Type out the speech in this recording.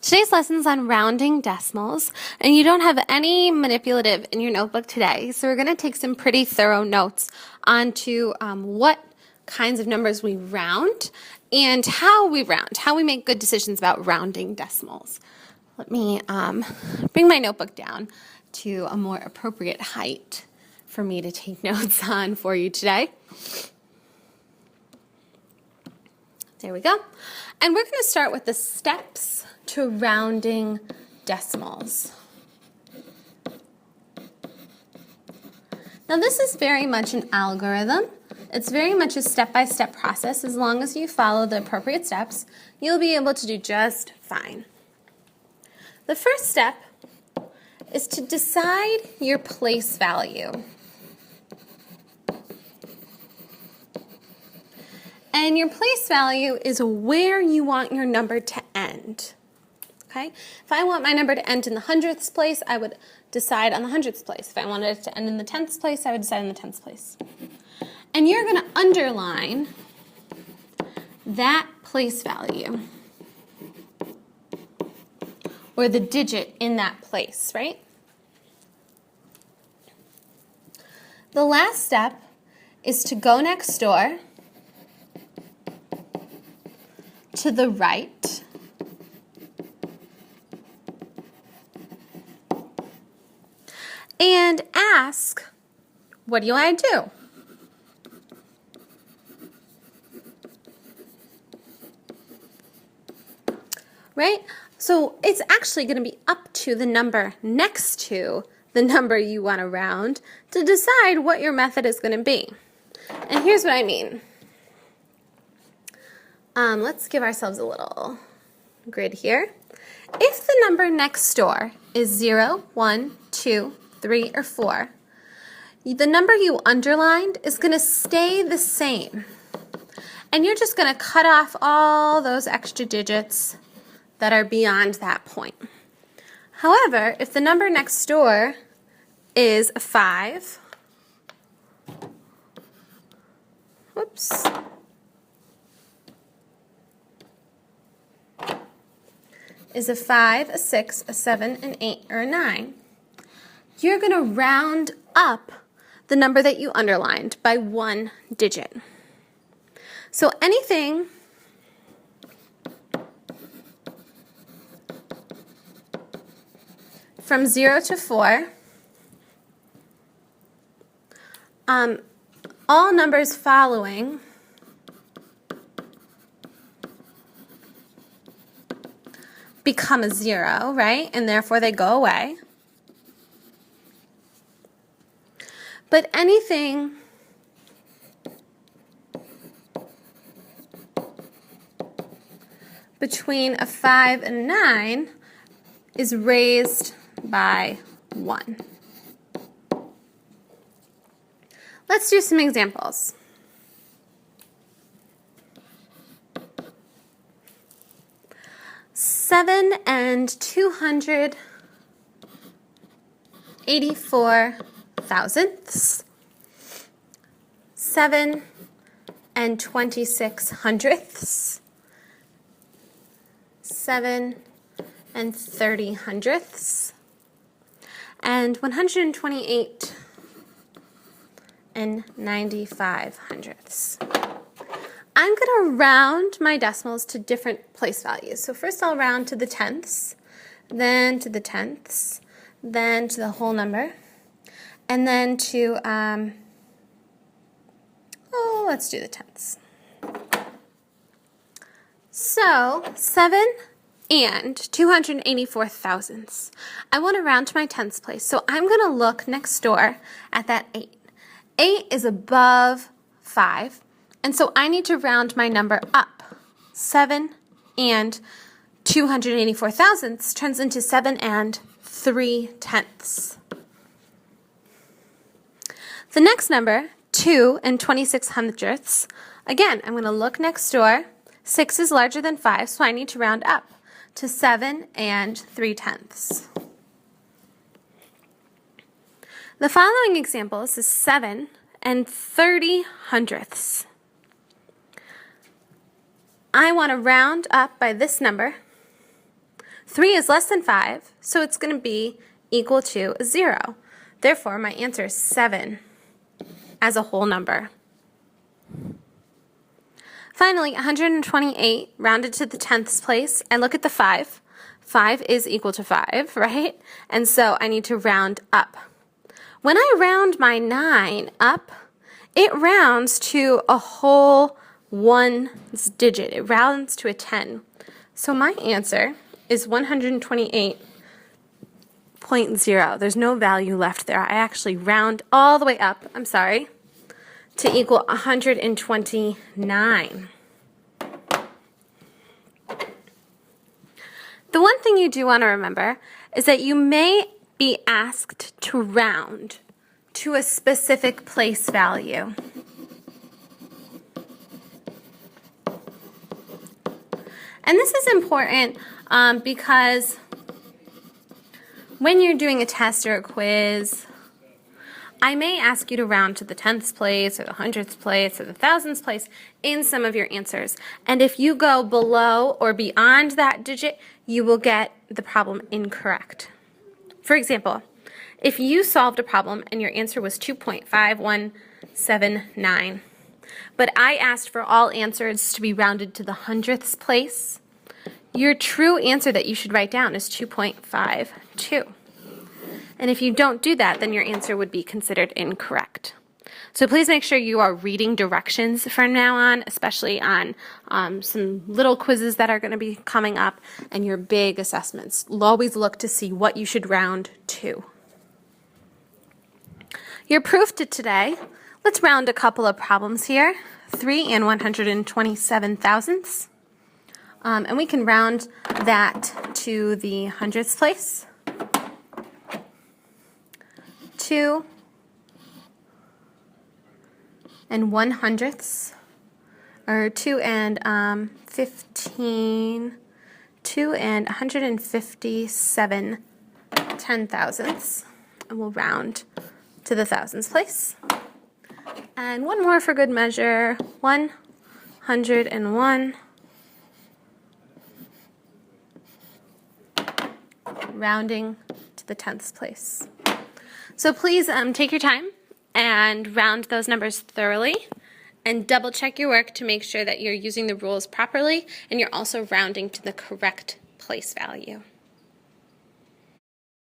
Today's lesson is on rounding decimals, and you don't have any manipulative in your notebook today, so we're going to take some pretty thorough notes onto what kinds of numbers we round and how we make good decisions about rounding decimals. Let me bring my notebook down to a more appropriate height for me to take notes on for you today. There we go. And we're going to start with the steps to rounding decimals. Now this is very much an algorithm. It's very much a step-by-step process. As long as you follow the appropriate steps, you'll be able to do just fine. The first step is to decide your place value. And your place value is where you want your number to end. Okay? If I want my number to end in the hundredths place, I would decide on the hundredths place. If I wanted it to end in the tenths place, I would decide on the tenths place. And you're going to underline that place value, or the digit in that place, right? The last step is to go next door to the right and ask, what do I do? Right? So it's actually going to be up to the number next to the number you want to round to decide what your method is going to be. And here's what I mean. Let's give ourselves a little grid here. If the number next door is 0, 1, 2, 3, or 4, the number you underlined is going to stay the same. And you're just going to cut off all those extra digits that are beyond that point. However, if the number next door is 5, whoops, is a 5, a 6, a 7, an 8, or a 9, you're going to round up the number that you underlined by 1 digit. So anything from 0 to 4, all numbers following become a 0, right? And therefore they go away. But anything between a 5 and a 9 is raised by 1. Let's do some examples. Seven and 284 thousandths. 7 and 26 hundredths. 7 and 30 hundredths. And 128 and 95 hundredths. I'm going to round my decimals to different place values. So first I'll round to the tenths, then to the tenths, then to the whole number, and then to, let's do the tenths. So 7 and 284 thousandths. I want to round to my tenths place, so I'm going to look next door at that 8. 8 is above 5, and so I need to round my number up. 7 and 284 thousandths turns into 7 and 3 tenths. The next number, 2 and 26 hundredths, again, I'm going to look next door. 6 is larger than 5, so I need to round up to 7 and 3 tenths. The following examples is 7 and 30 hundredths. I want to round up by this number 3 is less than 5, so it's going to be equal to 0. Therefore, my answer is 7 as a whole number. Finally, 128 rounded to the 10th place, and look at the 5. 5 is equal to 5, right? And so I need to round up. When I round my 9 up, it rounds to a whole one digit. It rounds to a 10. So my answer is 128.0. There's no value left there. I actually round all the way up, to equal 129. The one thing you do want to remember is that you may be asked to round to a specific place value. And this is important because when you're doing a test or a quiz, I may ask you to round to the 10th place or the 100th place or the 1000th place in some of your answers. And if you go below or beyond that digit, you will get the problem incorrect. For example, if you solved a problem and your answer was 2.5179, but I asked for all answers to be rounded to the 100th place, your true answer that you should write down is 2.52. And if you don't do that, then your answer would be considered incorrect. So please make sure you are reading directions from now on, especially on some little quizzes that are going to be coming up and your big assessments. Always look to see what you should round to. Your proof to today, let's round a couple of problems here. 3 and 127 thousandths. And we can round that to the hundredths place. 2 and 100ths, or 2 and 15, 2 and 157 10,000ths, and we'll round to the thousands place. And one more for good measure, 101, rounding to the 10th place. So please take your time and round those numbers thoroughly and double check your work to make sure that you're using the rules properly and you're also rounding to the correct place value.